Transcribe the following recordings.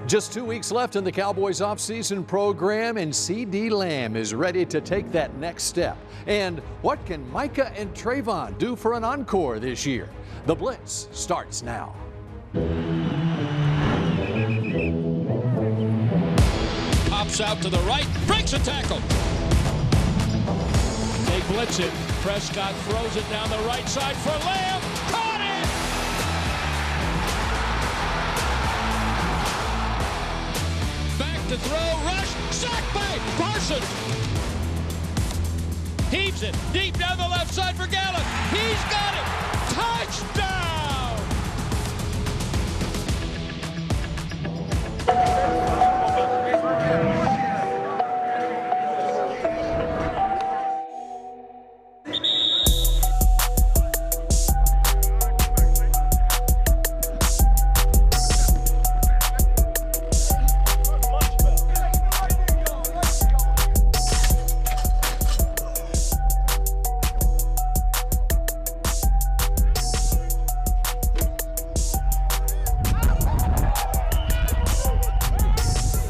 Just 2 weeks left in the Cowboys offseason program, and CeeDee Lamb is ready to take that next step. And what can Micah and Trevon do for an encore this year? The Blitz starts now. Pops out to the right, breaks a tackle. They blitz it. Prescott throws it down the right side for Lamb. Caught it! Back to throw, rush, sacked by Parsons. Heaves it deep down the left side for Gallup. He's got it. Touchdown!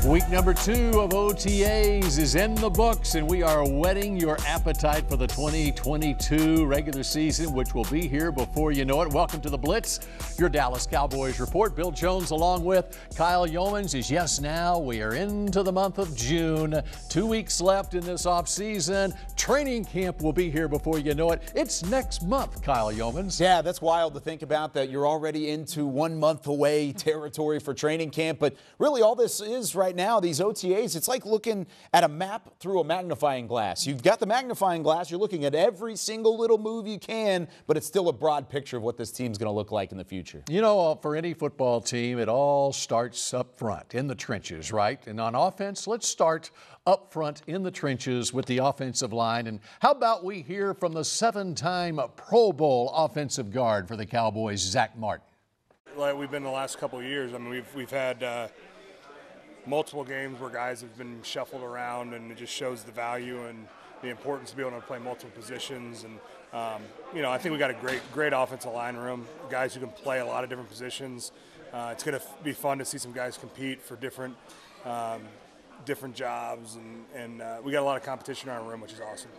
Week number 2 of OTAs is in the books, and we are whetting your appetite for the 2022 regular season, which will be here before you know it. Welcome to the Blitz, your Dallas Cowboys report. Bill Jones along with Kyle Yeomans is yes now. We are into the month of June. 2 weeks left in this offseason. Training camp will be here before you know it. It's next month, Kyle Yeomans. Yeah, that's wild to think about, that you're already into 1 month away territory for training camp. But really all this is right now, these OTAs, it's like looking at a map through a magnifying glass. You've got the magnifying glass, you're looking at every single little move you can, but it's still a broad picture of what this team's going to look like in the future. You know, for any football team, it all starts up front, in the trenches, right? And on offense, let's start up front in the trenches with the offensive line. And how about we hear from the 7-time Pro Bowl offensive guard for the Cowboys, Zach Martin. Like we've been the last couple of years, I mean, we've had multiple games where guys have been shuffled around, and it just shows the value and the importance to be able to play multiple positions. And you know, I think we got a great offensive line room, guys who can play a lot of different positions. It's going to be fun to see some guys compete for different jobs, and we got a lot of competition in our room, which is awesome.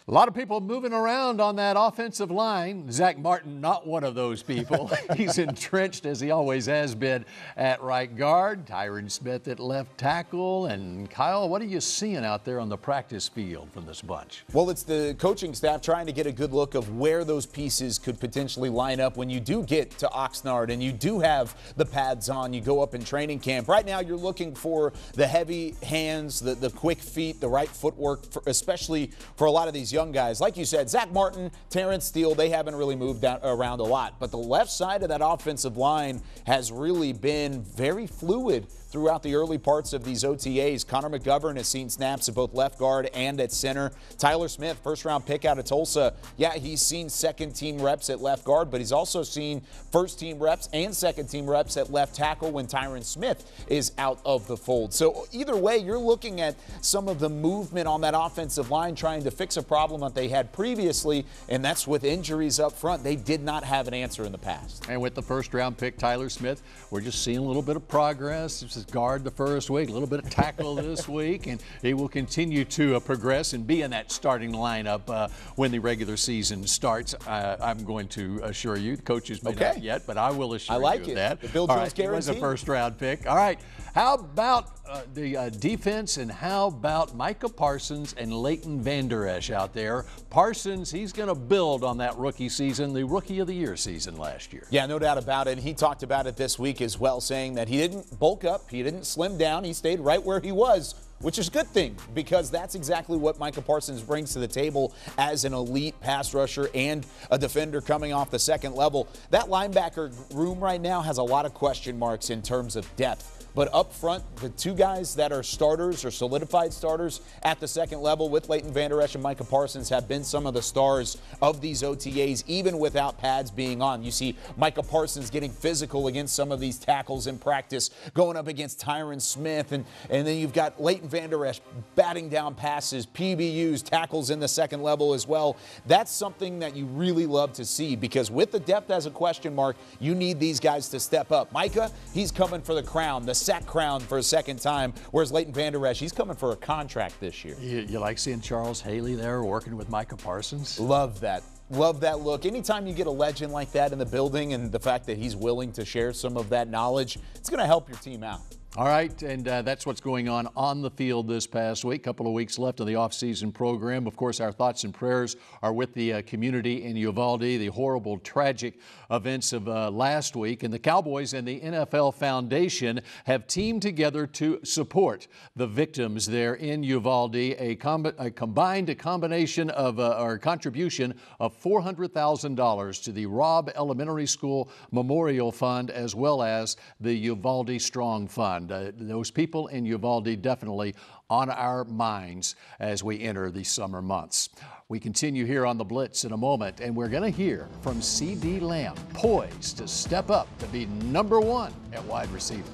A lot of people moving around on that offensive line. Zach Martin, not one of those people. He's entrenched, as he always has been, at right guard. Tyron Smith at left tackle. And Kyle, what are you seeing out there on the practice field from this bunch? Well, it's the coaching staff trying to get a good look of where those pieces could potentially line up when you do get to Oxnard and you do have the pads on, you go up in training camp. Right now, you're looking for the heavy hands, the quick feet, the right footwork, especially for a lot of these young guys. Like you said, Zach Martin, Terrence Steele, they haven't really moved around a lot. But the left side of that offensive line has really been very fluid throughout the early parts of these OTAs. Connor McGovern has seen snaps at both left guard and at center. Tyler Smith, first-round pick out of Tulsa, yeah, he's seen second-team reps at left guard, but he's also seen first-team reps and second-team reps at left tackle when Tyron Smith is out of the fold. So either way, you're looking at some of the movement on that offensive line trying to fix a problem that they had previously, and that's with injuries up front. They did not have an answer in the past. And with the first-round pick, Tyler Smith, we're just seeing a little bit of progress. Guard the first week, a little bit of tackle this week, and he will continue to progress and be in that starting lineup when the regular season starts. I'm going to assure you, the coaches may not yet, but I will assure you of that. The Bill Jones guarantee. He was a first-round pick. All right, how about the defense, and how about Micah Parsons and Leighton Vanderesch out there? Parsons, he's going to build on that rookie season, the Rookie of the Year season last year. Yeah, no doubt about it. He talked about it this week as well, saying that he didn't bulk up, he didn't slim down, he stayed right where he was, which is a good thing, because that's exactly what Micah Parsons brings to the table as an elite pass rusher and a defender coming off the second level. That linebacker room right now has a lot of question marks in terms of depth. But up front, the two guys that are starters or solidified starters at the second level with Leighton, Vanderesch, and Micah Parsons have been some of the stars of these OTAs, even without pads being on. You see Micah Parsons getting physical against some of these tackles in practice, going up against Tyron Smith, and then you've got Leighton Vanderesch batting down passes, PBUs, tackles in the second level as well. That's something that you really love to see, because with the depth as a question mark, you need these guys to step up. Micah, he's coming for the crown, the sack crown for a second time, whereas Leighton Vanderesch, he's coming for a contract this year. You like seeing Charles Haley there working with Micah Parsons? Love that. Love that look. Anytime you get a legend like that in the building, and the fact that he's willing to share some of that knowledge, it's going to help your team out. All right, and that's what's going on the field this past week. Couple of weeks left of the off-season program. Of course, our thoughts and prayers are with the community in Uvalde, the horrible, tragic events of last week. And the Cowboys and the NFL Foundation have teamed together to support the victims there in Uvalde, a combination of or contribution of $400,000 to the Robb Elementary School Memorial Fund, as well as the Uvalde Strong Fund. Those people in Uvalde definitely on our minds as we enter the summer months. We continue here on the Blitz in a moment, and we're going to hear from CeeDee Lamb, poised to step up to be #1 at wide receiver.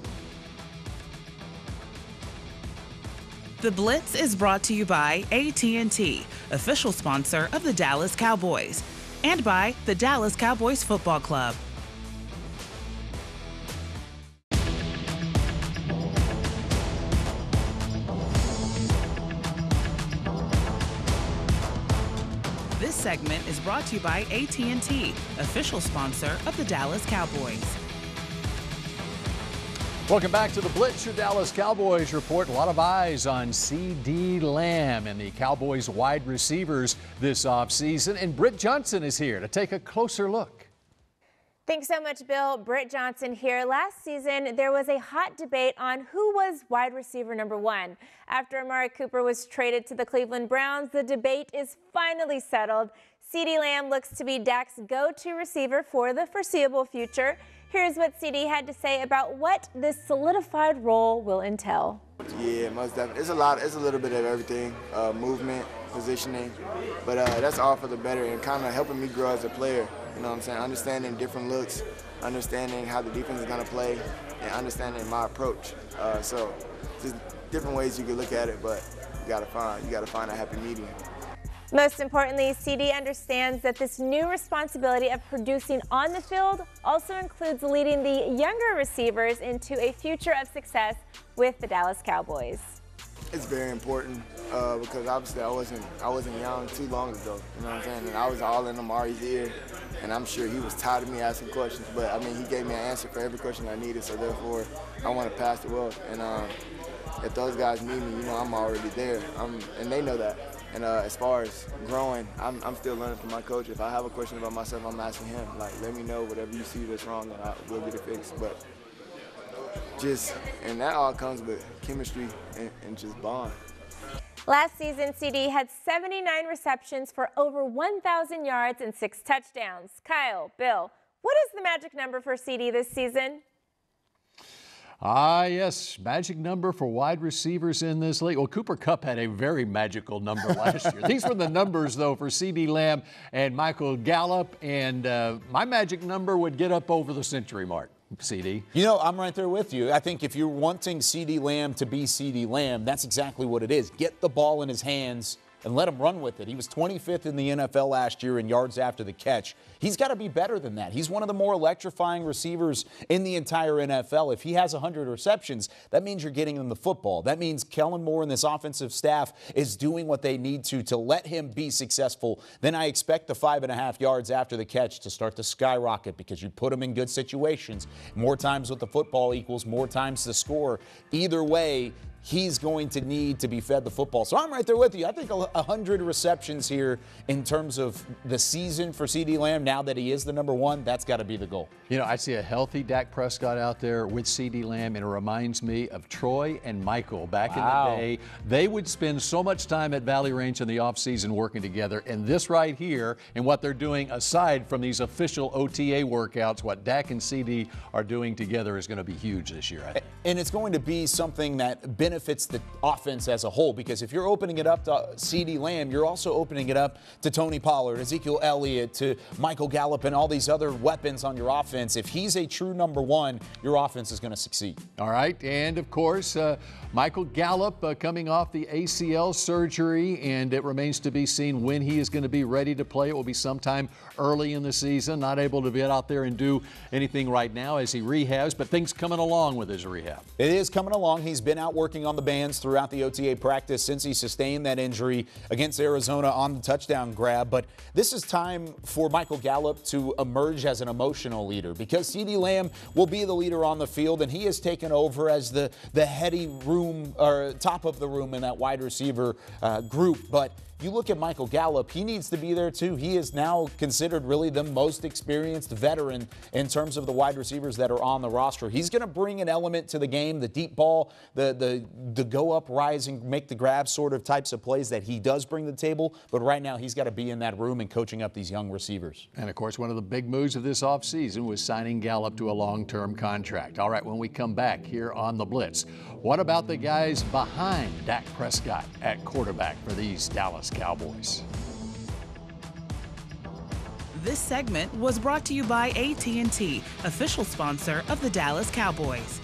The Blitz is brought to you by AT&T, official sponsor of the Dallas Cowboys, and by the Dallas Cowboys Football Club. This segment is brought to you by AT&T, official sponsor of the Dallas Cowboys. Welcome back to the Blitz, your Dallas Cowboys report. A lot of eyes on CeeDee Lamb and the Cowboys wide receivers this offseason. And Britt Johnson is here to take a closer look. Thanks so much, Bill. Britt Johnson here. Last season, there was a hot debate on who was wide receiver #1. After Amari Cooper was traded to the Cleveland Browns, the debate is finally settled. CeeDee Lamb looks to be Dak's go-to receiver for the foreseeable future. Here's what CeeDee had to say about what this solidified role will entail. Yeah, most definitely. It's a little bit of everything, movement, positioning, but that's all for the better and kind of helping me grow as a player. You know what I'm saying? Understanding different looks, understanding how the defense is going to play, and understanding my approach. So just different ways you can look at it, but you got to find a happy medium. Most importantly, CeeDee understands that this new responsibility of producing on the field also includes leading the younger receivers into a future of success with the Dallas Cowboys. It's very important because obviously I wasn't young too long ago. You know what I'm saying? And I was all in Amari's ear, and I'm sure he was tired of me asking questions. But I mean, he gave me an answer for every question I needed. So therefore, I want to pass the well. And if those guys need me, you know, I'm already there. And they know that. And as far as growing, I'm still learning from my coach. If I have a question about myself, I'm asking him. Like, let me know whatever you see that's wrong, and we'll get it fixed. But and that all comes with chemistry and just bond. Last season, CeeDee had 79 receptions for over 1,000 yards and 6 touchdowns. Kyle, Bill, what is the magic number for CeeDee this season? Yes, magic number for wide receivers in this league. Well, Cooper Kupp had a very magical number last year. These were the numbers, though, for CeeDee Lamb and Michael Gallup, and my magic number would get up over the century mark. CeeDee. You know, I'm right there with you. I think if you're wanting CeeDee Lamb to be CeeDee Lamb, that's exactly what it is. Get the ball in his hands and let him run with it. He was 25th in the NFL last year in yards after the catch. He's got to be better than that. He's one of the more electrifying receivers in the entire NFL. If he has 100 receptions, that means you're getting him the football. That means Kellen Moore and this offensive staff is doing what they need to let him be successful. Then I expect the 5.5 yards after the catch to start to skyrocket because you put him in good situations. More times with the football equals more times to score. Either way, he's going to need to be fed the football. So I'm right there with you. I think 100 receptions here in terms of the season for CeeDee Lamb, now that he is the number one, that's got to be the goal. You know, I see a healthy Dak Prescott out there with CeeDee Lamb, and it reminds me of Troy and Michael back in the day. They would spend so much time at Valley Range in the offseason working together, and this right here and what they're doing aside from these official OTA workouts, what Dak and CeeDee are doing together is going to be huge this year, I think. And it's going to be something that benefits the offense as a whole, because if you're opening it up to CeeDee Lamb, you're also opening it up to Tony Pollard, Ezekiel Elliott, to Michael Gallup, and all these other weapons on your offense. If he's a true number one, your offense is going to succeed. All right, and of course, Michael Gallup coming off the ACL surgery, and it remains to be seen when he is going to be ready to play. It will be sometime early in the season. Not able to get out there and do anything right now as he rehabs, but things coming along with his rehab. It is coming along. He's been out working on the bands throughout the OTA practice since he sustained that injury against Arizona on the touchdown grab. But this is time for Michael Gallup to emerge as an emotional leader, because CeeDee Lamb will be the leader on the field, and he has taken over as the heady room, or top of the room in that wide receiver group. But you look at Michael Gallup, he needs to be there too. He is now considered really the most experienced veteran in terms of the wide receivers that are on the roster. He's going to bring an element to the game, the deep ball, the go up, rise, and make the grab sort of types of plays that he does bring to the table. But right now, he's got to be in that room and coaching up these young receivers. And of course, one of the big moves of this offseason was signing Gallup to a long-term contract. All right, when we come back here on the Blitz, what about the guys behind Dak Prescott at quarterback for these Dallas Cowboys? This segment was brought to you by AT&T, official sponsor of the Dallas Cowboys.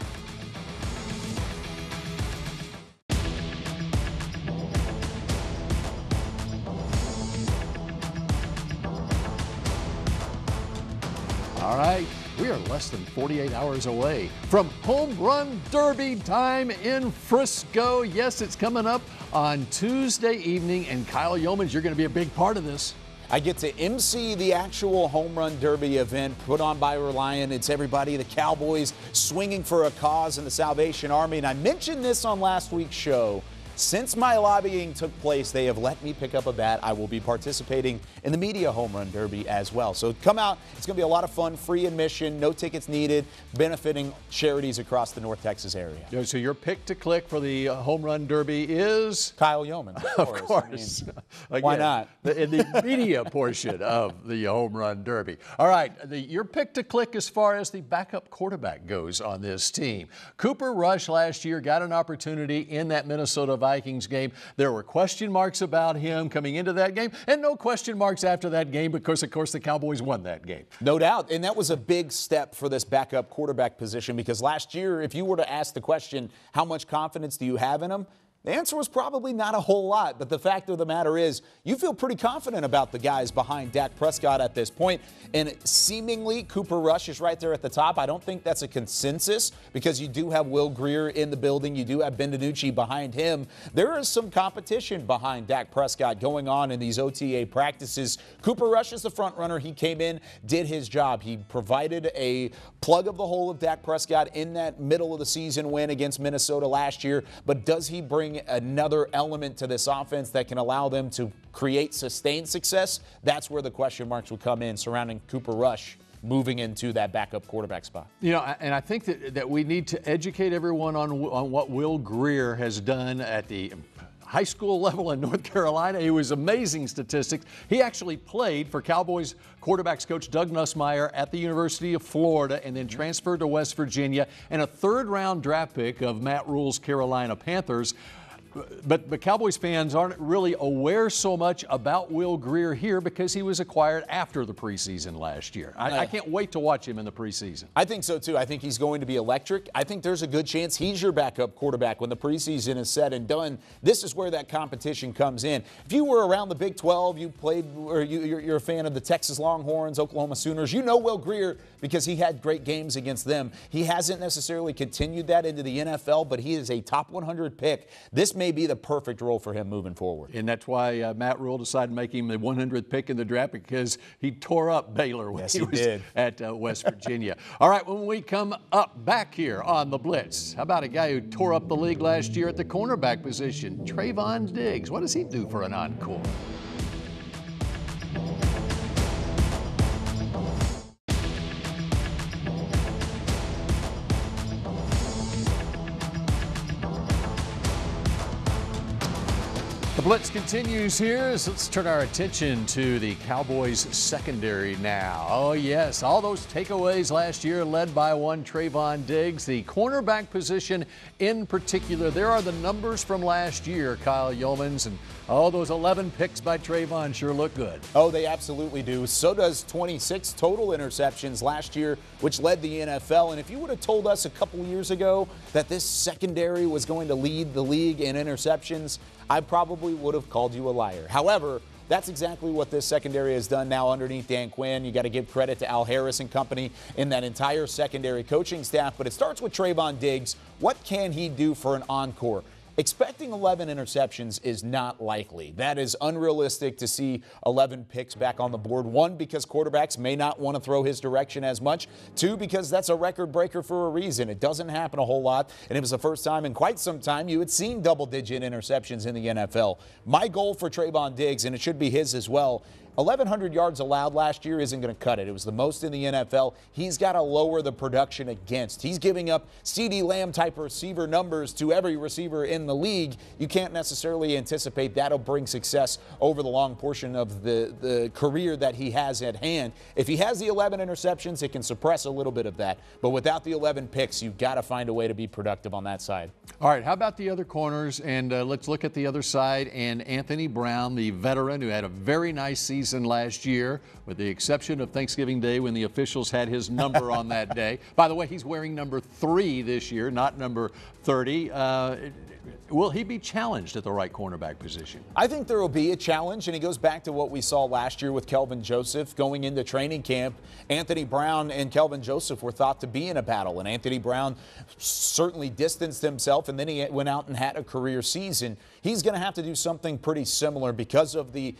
All right, we are less than 48 hours away from Home Run Derby time in Frisco. Yes, it's coming up on Tuesday evening, and Kyle Yeomans, you're going to be a big part of this. I get to MC the actual Home Run Derby event put on by Reliant. It's everybody, the Cowboys, swinging for a cause in the Salvation Army. And I mentioned this on last week's show. Since my lobbying took place, they have let me pick up a bat. I will be participating in the Media Home Run Derby as well. So come out. It's going to be a lot of fun, free admission, no tickets needed, benefiting charities across the North Texas area. So your pick to click for the Home Run Derby is? Kyle Yeomans, of course. I mean, why not? In the media portion of the Home Run Derby. All right, your pick to click as far as the backup quarterback goes on this team. Cooper Rush last year got an opportunity in that Minnesota Vikings game. There were question marks about him coming into that game, and no question marks after that game because, of course, the Cowboys won that game. No doubt, and that was a big step for this backup quarterback position, because last year, if you were to ask the question, how much confidence do you have in him? The answer was probably not a whole lot, but the fact of the matter is you feel pretty confident about the guys behind Dak Prescott at this point, and seemingly Cooper Rush is right there at the top. I don't think that's a consensus, because you do have Will Grier in the building. You do have Ben DiNucci behind him. There is some competition behind Dak Prescott going on in these OTA practices. Cooper Rush is the front runner. He came in, did his job. He provided a plug of the hole of Dak Prescott in that middle of the season win against Minnesota last year, but does he bring another element to this offense that can allow them to create sustained success? That's where the question marks would come in surrounding Cooper Rush moving into that backup quarterback spot. You know, and I think that we need to educate everyone on what Will Grier has done at the high school level in North Carolina. It was amazing statistics. He actually played for Cowboys quarterbacks coach Doug Nussmeier at the University of Florida, and then transferred to West Virginia, and a third-round draft pick of Matt Rule's Carolina Panthers. But Cowboys fans aren't really aware so much about Will Grier here because he was acquired after the preseason last year. I can't wait to watch him in the preseason. I think so, too. I think he's going to be electric. I think there's a good chance he's your backup quarterback when the preseason is said and done. This is where that competition comes in. If you were around the Big 12, you played, or you're a fan of the Texas Longhorns, Oklahoma Sooners, you know Will Grier because he had great games against them. He hasn't necessarily continued that into the NFL, but he is a top 100 pick. This may be the perfect role for him moving forward. And that's why Matt Rule decided to make him the 100th pick in the draft, because he tore up Baylor when he was at West Virginia. All right, when we come up back here on the Blitz, how about a guy who tore up the league last year at the cornerback position, Trayvon Diggs? What does he do for an encore? The Blitz continues here, so let's turn our attention to the Cowboys secondary now. Oh yes, all those takeaways last year led by one Trayvon Diggs. The cornerback position in particular, there are the numbers from last year, Kyle Yeomans, and those 11 picks by Trayvon sure look good. Oh, they absolutely do. So does 26 total interceptions last year, which led the NFL. And if you would have told us a couple years ago that this secondary was going to lead the league in interceptions, I probably would have called you a liar. However, that's exactly what this secondary has done now underneath Dan Quinn. You got to give credit to Al Harris and company in that entire secondary coaching staff. But it starts with Trayvon Diggs. What can he do for an encore? Expecting 11 interceptions is not likely. That is unrealistic to see 11 picks back on the board. One, because quarterbacks may not want to throw his direction as much. Two, because that's a record breaker for a reason. It doesn't happen a whole lot, and it was the first time in quite some time you had seen double-digit interceptions in the NFL. My goal for Trayvon Diggs, and it should be his as well, 1,100 yards allowed last year isn't going to cut it. It was the most in the NFL. He's got to lower the production against. He's giving up CeeDee Lamb type receiver numbers to every receiver in the league. You can't necessarily anticipate that'll bring success over the long portion of the career that he has at hand. If he has the 11 interceptions, it can suppress a little bit of that. But without the 11 picks, you've got to find a way to be productive on that side. All right, how about the other corners? And let's look at the other side. And Anthony Brown, the veteran who had a very nice season last year, with the exception of Thanksgiving Day when the officials had his number on that day. By the way, he's wearing number 3 this year, not number 30. Will he be challenged at the right cornerback position? I think there will be a challenge, and it goes back to what we saw last year with Kelvin Joseph going into training camp. Anthony Brown and Kelvin Joseph were thought to be in a battle, and Anthony Brown certainly distanced himself, and then he went out and had a career season. He's going to have to do something pretty similar because of the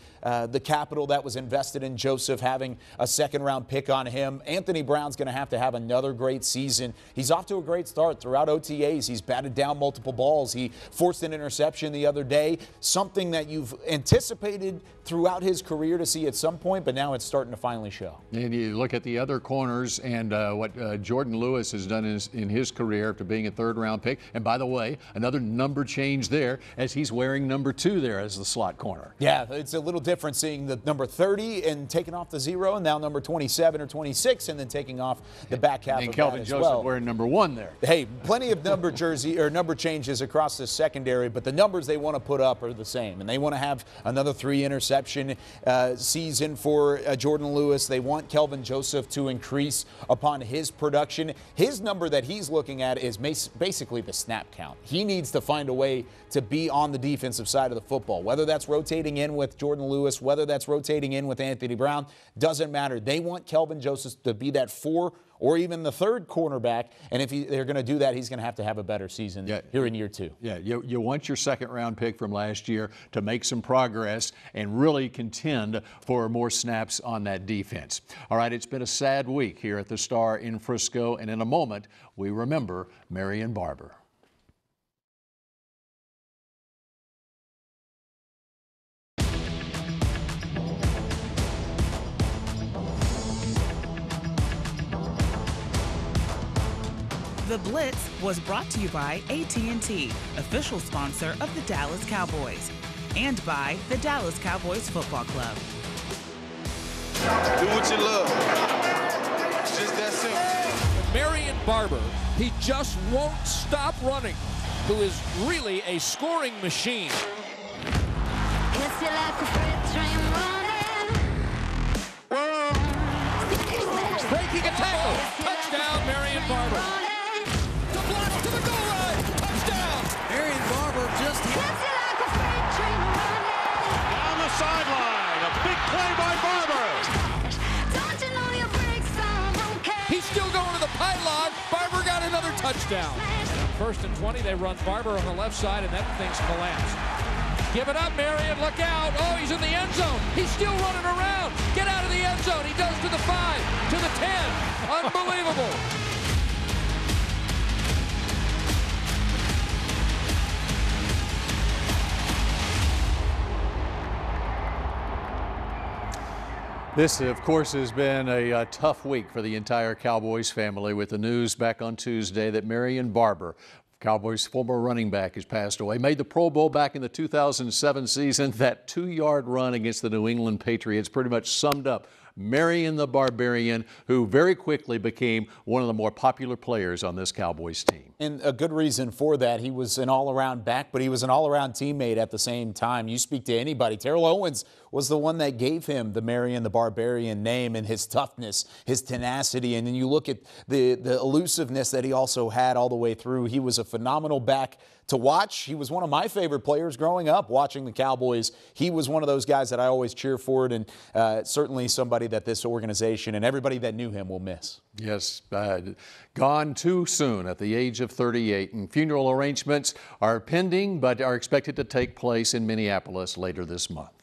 capital that was invested in Joseph, having a second-round pick on him. Anthony Brown's going to have another great season. He's off to a great start throughout OTAs. He's batted down multiple balls. He forced an interception the other day, something that you've anticipated throughout his career to see at some point, but now it's starting to finally show. And you look at the other corners and what Jordan Lewis has done in his career after being a third-round pick. And by the way, another number change there as he's wearing number 2 there as the slot corner. Yeah, it's a little different seeing the number 30 and taking off the 0, and now number 27 or 26 and then taking off the back half of Kelvin that as Joseph well. wearing number 1 there. Hey, plenty of number changes across the secondary, but the numbers they want to put up are the same, and they want to have another 3 interception season for Jordan Lewis. They want Kelvin Joseph to increase upon his production. His number that he's looking at is basically the snap count. He needs to find a way to be on the defensive side of the football, whether that's rotating in with Jordan Lewis, whether that's rotating in with Anthony Brown, doesn't matter. They want Kelvin Joseph to be that 4 or even the 3rd cornerback, and if they're going to do that, he's going to have a better season here in year 2. Yeah, you want your second-round pick from last year to make some progress and really contend for more snaps on that defense. All right, it's been a sad week here at the Star in Frisco, and in a moment, we remember Marion Barber. The Blitz was brought to you by AT&T, official sponsor of the Dallas Cowboys, and by the Dallas Cowboys Football Club. Do what you love. It's just that simple. Marion Barber, he just won't stop running, who is really a scoring machine. Breaking a tackle. Touchdown, Marion Barber. To the goal line. Touchdown. Marion Barber just hit. Down the sideline. A big play by Barber. He's still going to the pylon. Barber got another touchdown. 1st and 20. They run Barber on the left side, and that thing's collapsed. Give it up, Marion. Look out. Oh, he's in the end zone. He's still running around. Get out of the end zone. He does to the 5, to the 10. Unbelievable. This, of course, has been a tough week for the entire Cowboys family with the news back on Tuesday that Marion Barber, Cowboys' former running back, has passed away. Made the Pro Bowl back in the 2007 season. That 2-yard run against the New England Patriots pretty much summed up Marion the Barbarian, who very quickly became one of the more popular players on this Cowboys team. And a good reason for that. He was an all-around back, but he was an all-around teammate at the same time. You speak to anybody. Terrell Owens was the one that gave him the Marion the Barbarian name, and his toughness, his tenacity. And then you look at the elusiveness that he also had all the way through. He was a phenomenal back to watch. He was one of my favorite players growing up watching the Cowboys. He was one of those guys that I always cheer for, and certainly somebody that this organization and everybody that knew him will miss. Yes, gone too soon at the age of 38, and funeral arrangements are pending but are expected to take place in Minneapolis later this month.